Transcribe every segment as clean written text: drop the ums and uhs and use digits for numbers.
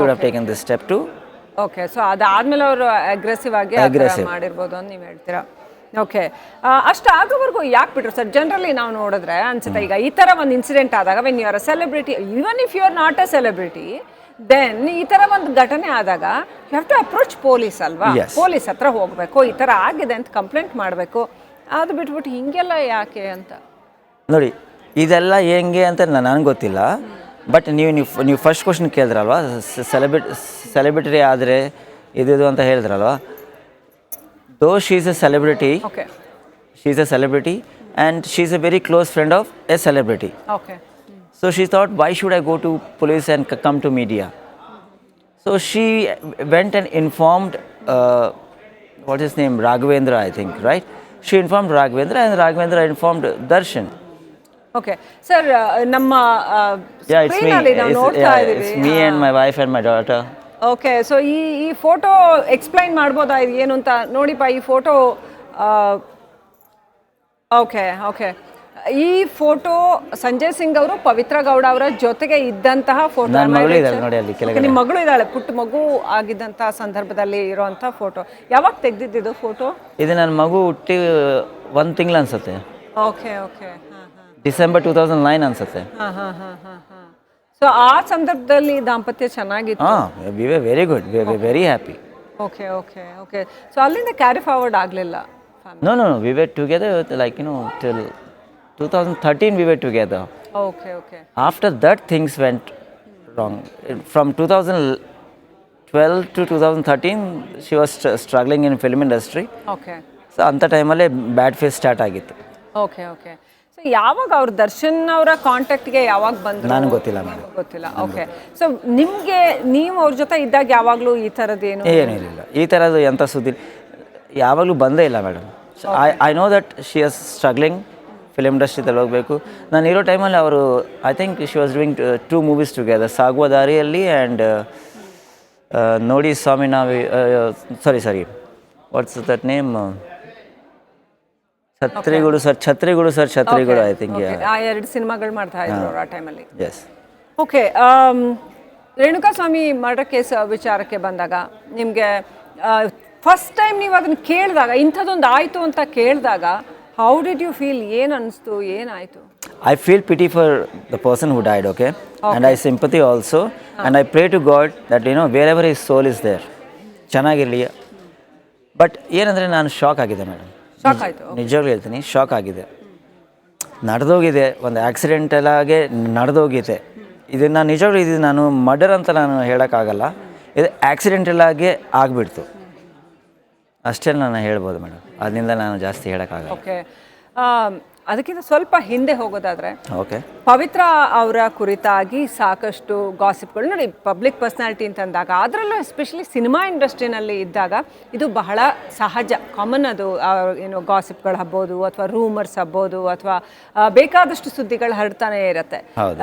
should have taken this step to. Okay, so ಅದಾದ್ಮೇಲೆ ಅವರು aggressive ಆಗಿ ಮಾಡಿರ್ಬೋದು ಅಂತ ನೀವು ಹೇಳ್ತೀರಾ. ಓಕೆ, ಅಷ್ಟು ಆಗೋವರೆಗೂ ಯಾಕೆ ಬಿಟ್ರು ಸರ್? ಜನರಲಿ ನಾವು ನೋಡಿದ್ರೆ ಅನ್ಸುತ್ತೆ, ಈಗ ಈ ಥರ ಒಂದು ಇನ್ಸಿಡೆಂಟ್ ಆದಾಗ when you are a celebrity, even if you are not a celebrity, then ಈ ಥರ ಒಂದು ಘಟನೆ ಆದಾಗ you have to approach police ಅಲ್ವಾ? ಪೊಲೀಸ್ ಹತ್ರ ಹೋಗಬೇಕು, ಈ ಥರ ಆಗಿದೆ ಅಂತ ಕಂಪ್ಲೇಂಟ್ ಮಾಡಬೇಕು. ಅದು ಬಿಟ್ಬಿಟ್ಟು ಹಿಂಗೆಲ್ಲ ಯಾಕೆ ಅಂತ ನೋಡಿ, ಇದೆಲ್ಲ ಹೆಂಗೆ ಅಂತ ನನಗೆ ಗೊತ್ತಿಲ್ಲ. ಬಟ್ ನೀವು ಫಸ್ಟ್ ಕ್ವಶನ್ ಕೇಳಿದ್ರಲ್ವಾ, ಸೆಲೆಬ್ರಿಟಿ ಆದರೆ ಇದು ಅಂತ ಹೇಳಿದ್ರಲ್ವಾ. ದೋ she is A celebrity, she is A celebrity and she is A very close friend of A celebrity. So she thought, why should I go to police and come to media? So she went and informed, what is his name, Raghavendra, I think, right? She informed Raghavendra and Raghavendra informed Darshan. Okay, sir, namma screen alli ನಾವು ನೋಡ್ತಾ ಇದೀವಿ. It's me and my wife and my daughter. Okay, so ಈ photo explain ಮಾಡ್ಬೋದಾ ಇದು ಏನು ಅಂತ? ನೋಡಿಪ್ಪ, ಈ photo okay, ಈ ಫೋಟೋ ಸಂಜಯ್ ಸಿಂಗ್ ಅವರು ಪವಿತ್ರ ಗೌಡ ಅವರ ಜೊತೆಗೆ ಇದ್ದಂತಹ ಫೋಟೋ. ನಿಮ್ಮ ಮಗಳು ಇದ್ದಾಳೆ, ಪುಟ್ಟ ಮಗು ಆಗಿದ್ದಂತಹ ಸಂದರ್ಭದಲ್ಲಿ ಇರುವಂತ ಫೋಟೋ. ಯಾವಾಗ ತೆಗ್ದಿದ್ದು ಫೋಟೋ? ಇದು ನನ್ನ ಮಗು ಹುಟ್ಟಿ 1 ತಿಂಗಳು ಅನ್ಸುತ್ತೆ. ಓಕೆ, ಡಿಸೆಂಬರ್ 2009 ಅನ್ಸುತ್ತೆ. ಸೊ ಆ ಸಂದರ್ಭದಲ್ಲಿ ದಾಂಪತ್ಯ ಚೆನ್ನಾಗಿತ್ತು. We were very good, we were very happy. Okay. So ಅಲ್ಲಿಂದ ಕ್ಯಾರಿ ಫಾರ್ವರ್ಡ್ ಆಗಲಿಲ್ಲ? No, we were together like till 2013 we were together. Okay. After that things went wrong. From 2012 to 2013 she was struggling in film industry. Okay. So anta time alle bad phase start agittu. Okay. So ಯಾವಾಗ ಅವ್ರ ದರ್ಶನ್ ಅವರ ಕಾಂಟ್ಯಾಕ್ಟ್ಗೆ ಯಾವಾಗ ಬಂದ್ರು? ನನಗೆ ಗೊತ್ತಿಲ್ಲ madam. ಗೊತ್ತಿಲ್ಲ. Okay. So ನಿಮಗೆ ನೀವು ಅವ್ರ ಜೊತೆ ಇದ್ದಾಗ ಯಾವಾಗಲೂ ಈ ಥರದ್ದು ಏನಿರಲಿಲ್ಲ, ಈ ಥರದ್ದು ಎಂಥ ಸುದ್ದಿ ಯಾವಾಗಲೂ ಬಂದೇ ಇಲ್ಲ madam. I know that she was struggling film ಇಂಡಸ್ಟ್ರಿದಲ್ಲಿ ಹೋಗಬೇಕು. ನಾನು ಇರೋ ಟೈಮಲ್ಲಿ ಅವರು I think she was doing 2 movies together, ಸಾಗುವ ದಾರಿಯಲ್ಲಿ ಆ್ಯಂಡ್ ನೋಡಿ ಸ್ವಾಮಿ ನಾವಿ ಸಾರಿ ವಾಟ್ಸ್ ದಟ್ ನೇಮ್, ಛತ್ರಿಗಳು ಐ ಥಿಂಕ್. ಆ 2 ಸಿನಿಮಾಗಳು ಮಾಡ್ತಾ ಇದ್ರು ಆ ಟೈಮಲ್ಲಿ. Yes. Okay, Renuka Swamy murder case ವಿಚಾರಕ್ಕೆ ಬಂದಾಗ ನಿಮಗೆ ಫಸ್ಟ್ ಟೈಮ್ ನೀವು ಅದನ್ನು ಕೇಳಿದಾಗ, ಇಂಥದ್ದೊಂದು ಆಯಿತು ಅಂತ ಕೇಳಿದಾಗ ಹೌ ಡಿಡ್ ಯು ಫೀಲ್? ಏನು ಅನಿಸ್ತು, ಏನಾಯಿತು? I feel pity for the person who died, okay, and I sympathy also and I pray to God that wherever his soul is there, ಚೆನ್ನಾಗಿರಲಿ. ಬಟ್ ಏನಂದರೆ ನಾನು ಶಾಕ್ ಆಗಿದೆ madam, ನಿಜವಾಗ್ಲೂ ಹೇಳ್ತೀನಿ, shock ಆಗಿದೆ. ನಡೆದೋಗಿದೆ, ಒಂದು ಆಕ್ಸಿಡೆಂಟಲಾಗೆ ನಡೆದೋಗಿದೆ. ಇದನ್ನು ನಿಜವಾಗ್ಲೂ ಇದು ನಾನು ಮರ್ಡರ್ ಅಂತ ನಾನು ಹೇಳೋಕ್ಕಾಗಲ್ಲ, ಇದು ಆಕ್ಸಿಡೆಂಟಲಾಗೆ ಆಗಿಬಿಡ್ತು ಅಷ್ಟೇ ನಾನು ಹೇಳ್ಬೋದು ಮೇಡಮ್. ಅದರಿಂದ ನಾನು ಜಾಸ್ತಿ ಹೇಳೋಕ್ಕಾಗಲ್ಲ. ಓಕೆ, ಅದಕ್ಕಿಂತ ಸ್ವಲ್ಪ ಹಿಂದೆ ಹೋಗೋದಾದರೆ, ಓಕೆ, ಪವಿತ್ರ ಅವರ ಕುರಿತಾಗಿ ಸಾಕಷ್ಟು ಗಾಸಿಪ್ಗಳು ನೋಡಿ. ಪಬ್ಲಿಕ್ ಪರ್ಸ್ನಾಲಿಟಿ ಅಂತಂದಾಗ, ಅದರಲ್ಲೂ ಎಸ್ಪೆಷಲಿ ಸಿನಿಮಾ ಇಂಡಸ್ಟ್ರಿನಲ್ಲಿ ಇದ್ದಾಗ ಇದು ಬಹಳ ಸಹಜ, ಕಾಮನ್. ಅದು ಗಾಸಿಪ್ಗಳು ಹಬ್ಬೋದು ಅಥವಾ ರೂಮರ್ಸ್ ಹಬ್ಬೋದು ಅಥವಾ ಬೇಕಾದಷ್ಟು ಸುದ್ದಿಗಳು ಹರಡ್ತಾನೆ ಇರುತ್ತೆ.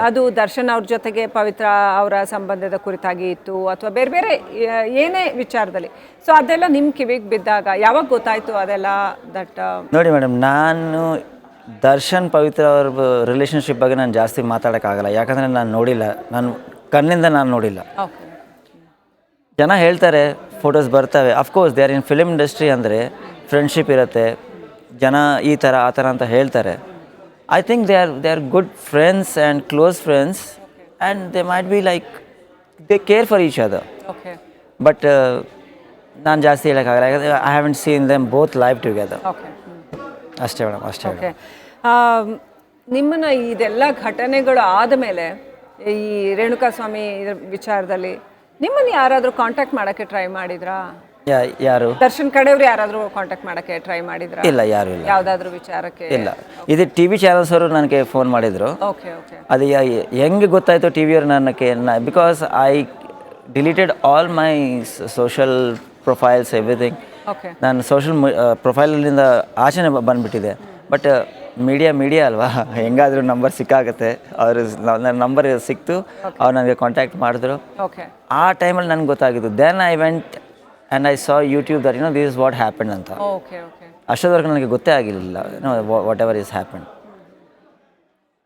ಅದು ದರ್ಶನ್ ಅವ್ರ ಜೊತೆಗೆ ಪವಿತ್ರ ಅವರ ಸಂಬಂಧದ ಕುರಿತಾಗಿ ಇತ್ತು ಅಥವಾ ಬೇರೆ ಬೇರೆ ಏನೇ ವಿಚಾರದಲ್ಲಿ. ಸೊ ಅದೆಲ್ಲ ನಿಮ್ಮ ಕಿವಿಗೆ ಬಿದ್ದಾಗ ಯಾವಾಗ ಗೊತ್ತಾಯಿತು ಅದೆಲ್ಲ? ದಟ್ ನೋಡಿ ಮೇಡಮ್, ನಾನು ದರ್ಶನ್ ಪವಿತ್ರ ಅವ್ರ ರಿಲೇಷನ್ಶಿಪ್ ಬಗ್ಗೆ ನಾನು ಜಾಸ್ತಿ ಮಾತಾಡೋಕ್ಕಾಗಲ್ಲ, ಯಾಕಂದರೆ ನಾನು ನೋಡಿಲ್ಲ, ನಾನು ಕಣ್ಣಿಂದ ನಾನು ನೋಡಿಲ್ಲ. ಜನ ಹೇಳ್ತಾರೆ, ಫೋಟೋಸ್ ಬರ್ತವೆ, of course they are in film industry ಅಂದರೆ ಫ್ರೆಂಡ್ಶಿಪ್ ಇರುತ್ತೆ, ಜನ ಈ ಥರ ಆ ಥರ ಅಂತ ಹೇಳ್ತಾರೆ. I think they are good friends and close friends and they might be like they care for each other. But ನಾನು ಜಾಸ್ತಿ ಹೇಳೋಕ್ಕಾಗಲ್ಲ, ಯಾಕಂದರೆ I haven't seen them both live together. ಅಷ್ಟೇ ಮೇಡಮ್, ಅಷ್ಟೇ. ಓಕೆ, ನಿಮ್ಮನ್ನು ಇದೆಲ್ಲ ಘಟನೆಗಳು ಆದಮೇಲೆ ಈ ರೇಣುಕಾ ಸ್ವಾಮಿ ವಿಚಾರದಲ್ಲಿ ನಿಮ್ಮನ್ನು ಯಾರಾದರೂ ಕಾಂಟ್ಯಾಕ್ಟ್ ಮಾಡೋಕ್ಕೆ ಟ್ರೈ ಮಾಡಿದ್ರಾ? ಯಾರು? ದರ್ಶನ್ ಕಡೆಯವರು ಯಾರಾದರೂ ಕಾಂಟ್ಯಾಕ್ಟ್ ಮಾಡೋಕ್ಕೆ ಟ್ರೈ ಮಾಡಿದ್ರಾ? ಇಲ್ಲ, ಯಾರು ಇಲ್ಲ. ಯಾವುದಾದ್ರೂ ವಿಚಾರಕ್ಕೆ? ಇಲ್ಲ. ಇದು ಟಿ ವಿ ಚಾನಲ್ಸ್ ಅವರು ನನಗೆ ಫೋನ್ ಮಾಡಿದರು. ಓಕೆ. ಅದು ಹೆಂಗೆ ಗೊತ್ತಾಯಿತು ಟಿ ವಿಯವರು ನನಗೆ? Because I deleted all my social profiles, everything. ನಾನು ಸೋಷಲ್ ಪ್ರೊಫೈಲಿಂದ ಆಚೆನೇ ಬಂದುಬಿಟ್ಟಿದೆ. ಬಟ್ ಮೀಡಿಯಾ ಅಲ್ವಾ, ಹೆಂಗಾದರೂ ನಂಬರ್ ಸಿಕ್ಕಾಗುತ್ತೆ. ಅವರು ನನ್ನ ನಂಬರ್ ಸಿಕ್ತು, ಅವ್ರು ನನಗೆ ಕಾಂಟ್ಯಾಕ್ಟ್ ಮಾಡಿದ್ರು. ಆ ಟೈಮಲ್ಲಿ ನನಗೆ ಗೊತ್ತಾಗಿದ್ದು. Then I went and I saw YouTube that this is what happen ಅಂತ. ಅಷ್ಟೊತ್ತವರೆಗೂ ನನಗೆ ಗೊತ್ತೇ ಆಗಿರಲಿಲ್ಲ whatever is happen.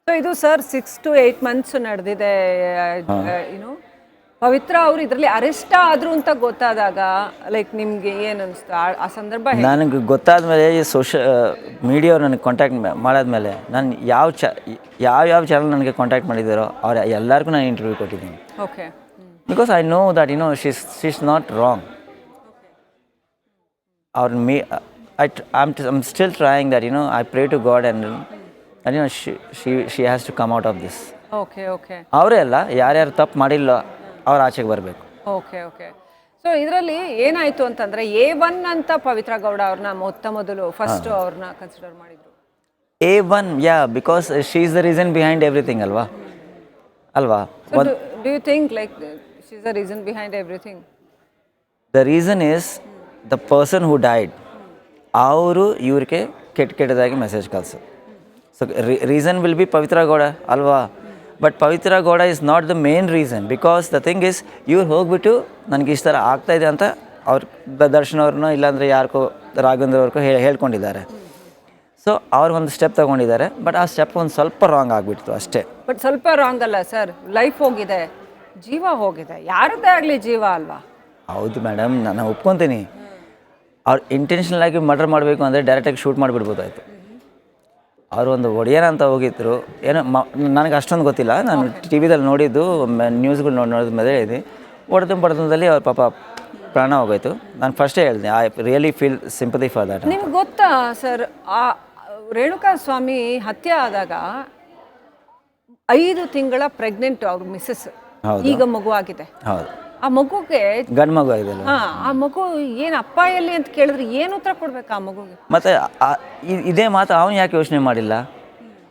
So ಇದು ಸರ್ 6 to 8 months ನಡೆದಿದೆ. ಪವಿತ್ರ ಅವರು ಇದರಲ್ಲಿ ಅರೆಸ್ಟ್ ಆದ್ರು ಅಂತ ಗೊತ್ತಾದಾಗ ಲೈಕ್ ನಿಮ್ಗೆ ಏನ್ ಅನಿಸ್ತು ಆ ಸಂದರ್ಭ ನನಗೆ ಗೊತ್ತಾದ ಮೇಲೆ ಈ ಮೀಡಿಯಾ ನನಗೆ ಕಾಂಟ್ಯಾಕ್ಟ್ ಮಾಡಾದ್ಮೇಲೆ ನಾನು ಯಾವ ಚಾನಲ್ ನನಗೆ ಕಾಂಟ್ಯಾಕ್ಟ್ ಮಾಡಿದ್ದಾರೋ ಅವ್ರು ಎಲ್ಲರಿಗೂ ನಾನು ಇಂಟರ್ವ್ಯೂ ಕೊಟ್ಟಿದ್ದೀನಿ. Okay. Because I know that she's not wrong. ಅವ್ರ I'm still trying that, I pray to God and she has to come out of this. Okay okay. ಅವರೇ ಅಲ್ಲ, ಯಾರ್ಯಾರು ತಪ್ಪು ಮಾಡಿಲ್ಲ ಅವ್ರು ಆಚೆಗೆ ಬರಬೇಕು. Okay okay. ಸೊ ಇದರಲ್ಲಿ ಏನಾಯಿತು ಅಂತಂದರೆ A1 ಅಂತ ಪವಿತ್ರ ಗೌಡ ಅವ್ರನ್ನ ಮೊದಲು ಫಸ್ಟ್ ಅವ್ರನ್ನ ಕನ್ಸಿಡರ್ ಮಾಡಿದ್ರು. A1, yeah, because she is the reason behind everything ಅಲ್ವಾ. Do you think like she is the reason behind everything? The reason is the person who died. ಅವರು ಇವ್ರಿಗೆ ಕೆಟ್ಟದಾಗಿ ಮೆಸೇಜ್ ಕಳಿಸು. So reason will be Pavithra Gowda ಅಲ್ವಾ. But Pavithra Gowda is not the main reason. Because the thing is ಇವ್ರು ಹೋಗ್ಬಿಟ್ಟು ನನಗೆ ಇಷ್ಟು ಥರ ಆಗ್ತಾಯಿದೆ ಅಂತ ಅವ್ರು ದರ್ಶನ್ ಅವ್ರನ್ನೋ ಇಲ್ಲಾಂದರೆ ಯಾರಿಗೋ ರಾಘವೇಂದ್ರ ಅವ್ರಿಗೋ ಹೇಳ್ಕೊಂಡಿದ್ದಾರೆ. ಸೊ ಅವ್ರು ಒಂದು ಸ್ಟೆಪ್ ತೊಗೊಂಡಿದ್ದಾರೆ. ಬಟ್ ಆ ಸ್ಟೆಪ್ ಒಂದು ಸ್ವಲ್ಪ ರಾಂಗ್ ಆಗಿಬಿಡ್ತು ಅಷ್ಟೇ. ಬಟ್ ಸ್ವಲ್ಪ ರಾಂಗ್ ಅಲ್ಲ ಸರ್, ಲೈಫ್ ಹೋಗಿದೆ, ಜೀವ ಹೋಗಿದೆ, ಯಾರದ್ದೇ ಆಗಲಿ ಜೀವ ಅಲ್ವಾ. ಹೌದು ಮೇಡಮ್, ನಾನು ಒಪ್ಕೊತೀನಿ. ಅವ್ರು ಇಂಟೆನ್ಷನಲ್ ಆಗಿ ಮರ್ಡರ್ ಮಾಡಬೇಕು ಅಂದರೆ ಡೈರೆಕ್ಟಾಗಿ ಶೂಟ್ ಮಾಡಿಬಿಡ್ಬೋದಾಯ್ತು. ಅವರು ಒಂದು ಒಡೆಯನ ಅಂತ ಹೋಗಿದ್ರು ಏನೋ ನನಗೆ ಅಷ್ಟೊಂದು ಗೊತ್ತಿಲ್ಲ. ನಾನು ಟಿ ವಿದಲ್ಲಿ ನೋಡಿದ್ದು, ನ್ಯೂಸ್ಗಳು ನೋಡಿದ ಮೇಲೆ ಇದೆ, ಬಡತನದಲ್ಲಿ ಅವ್ರ ಪಾಪ ಪ್ರಾಣ ಹೋಗೋಯ್ತು. ನಾನು ಫಸ್ಟೇ ಹೇಳಿದೆ, I really feel sympathy for that. ನಿಮ್ಗೆ ಗೊತ್ತಾ ಸರ್, ಆ ರೇಣುಕಾ ಸ್ವಾಮಿ ಹತ್ಯೆ ಆದಾಗ 5 ತಿಂಗಳ ಪ್ರೆಗ್ನೆಂಟ್ ಅವ್ರ ಮಿಸ್ಸಸ್, ಈಗ ಮಗು ಆಗಿದೆ. ಹೌದು, ಆ ಮಗುಗೆ ಗಂಡು ಮಗು ಆಗಿದೆ. ಆ ಮಗು ಏನು ಅಪ್ಪ ಎಲ್ಲಿ ಅಂತ ಕೇಳಿದ್ರೆ ಏನು ಉತ್ತರ ಕೊಡ್ಬೇಕು ಆ ಮಗುಗೆ? ಮತ್ತು ಇದೇ ಮಾತು ಅವನು ಯಾಕೆ ಯೋಚನೆ ಮಾಡಿಲ್ಲ?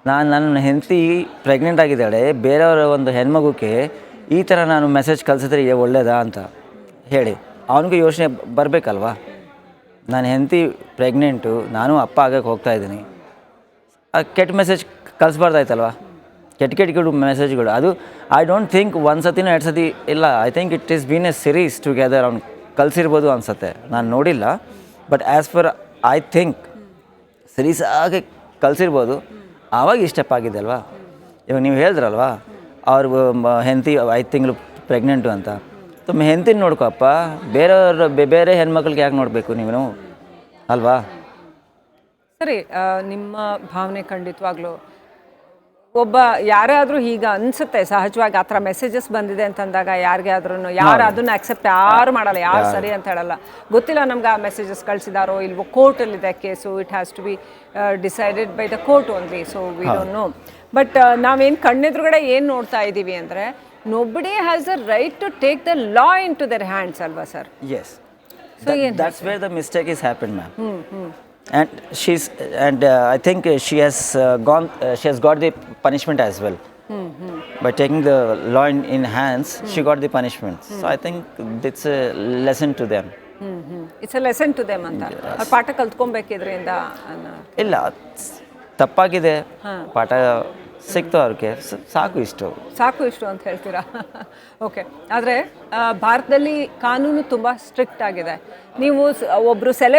ನನ್ನ ಹೆಂಡತಿ ಪ್ರೆಗ್ನೆಂಟ್ ಆಗಿದ್ದಾಳೆ, ಬೇರೆಯವರ ಒಂದು ಹೆಣ್ಮಗುಗೆ ಈ ಥರ ನಾನು ಮೆಸೇಜ್ ಕಳಿಸಿದ್ರೆ ಒಳ್ಳೇದಾ ಅಂತ ಹೇಳಿ ಅವನಿಗೂ ಯೋಚನೆ ಬರಬೇಕಲ್ವಾ. ನಾನು ಹೆಂಡತಿ ಪ್ರೆಗ್ನೆಂಟು, ನಾನು ಅಪ್ಪ ಆಗಕ್ಕೆ ಹೋಗ್ತಾಯಿದ್ದೀನಿ, ಕೆಟ್ಟ ಮೆಸೇಜ್ ಕಳಿಸ್ಬಾರ್ದಾಯ್ತಲ್ವ. ಕೆಟ್ಟ ಮೆಸೇಜ್ಗಳು. ಅದು ಐ ಡೋಂಟ್ ಥಿಂಕ್ ಒಂದು ಸತಿನೋ 2 ಸತಿ ಇಲ್ಲ. I think it is been a series together. ಅವ್ನು ಕಲಿಸಿರ್ಬೋದು ಅನ್ಸುತ್ತೆ, ನಾನು ನೋಡಿಲ್ಲ. But as per I think series ಆಗಿ ಕಲಿಸಿರ್ಬೋದು. ಆವಾಗ ಇಷ್ಟಪ್ಪ ಆಗಿದೆ ಅಲ್ವಾ. ಇವಾಗ ನೀವು ಹೇಳಿದ್ರಲ್ವಾ ಅವ್ರ ಹೆಂಡತಿ 5 ತಿಂಗಳು ಪ್ರೆಗ್ನೆಂಟು ಅಂತ. ತುಂಬ ಹೆಂಡತಿನ ನೋಡ್ಕೊಪ್ಪ, ಬೇರೆ ಹೆಣ್ಮಕ್ಳಿಗೆ ಯಾಕೆ ನೋಡಬೇಕು ನೀವು ಅಲ್ವಾ. ಸರಿ, ನಿಮ್ಮ ಭಾವನೆ ಖಂಡಿತವಾಗ್ಲೂ ಒಬ್ಬ ಯಾರಾದರೂ ಈಗ ಅನಿಸುತ್ತೆ ಸಹಜವಾಗಿ ಆ ಥರ ಮೆಸೇಜಸ್ ಬಂದಿದೆ ಅಂತಂದಾಗ ಯಾರಿಗೆ ಆದ್ರೂ ಯಾರು ಅದನ್ನು ಅಕ್ಸೆಪ್ಟ್ ಯಾರು ಮಾಡಲ್ಲ, ಯಾರು ಸರಿ ಅಂತ ಹೇಳಲ್ಲ. ಗೊತ್ತಿಲ್ಲ ನಮ್ಗೆ ಆ ಮೆಸೇಜಸ್ ಕಳಿಸಿದಾರೋ ಇಲ್ವೋ, ಕೋರ್ಟಲ್ಲಿದೆ case, it has to be decided by the court only. So we don't know. But ನಾವೇನು ಕಣ್ಣೆದುರುಗಡೆ ಏನು ನೋಡ್ತಾ ಇದ್ದೀವಿ ಅಂದರೆ nobody has the right to take the law into their hands ಅಲ್ವಾ sir? Yes. So that's where the mistake is happened, ma'am. And I think she has got the punishment as well. By taking the law in hands, she got the punishment. So I think it's a lesson to them. It's a lesson to them ಅಂತ ಅವ್ರು ಪಾಠ ಕಲ್ತ್ಕೊಬೇಕಿದ್ರಿಂದ. ಇಲ್ಲ, ತಪ್ಪಾಗಿದೆ, ಪಾಠ ಸಿಕ್ತು ಅವ್ರಿಗೆ, ಸಾಕು ಇಷ್ಟು ಅಂತ ಹೇಳ್ತೀರಾ? ಓಕೆ. ಆದರೆ ಭಾರತದಲ್ಲಿ ಕಾನೂನು ತುಂಬ ಸ್ಟ್ರಿಕ್ಟ್ ಆಗಿದೆ. ನೀವು ಒಬ್ಬರು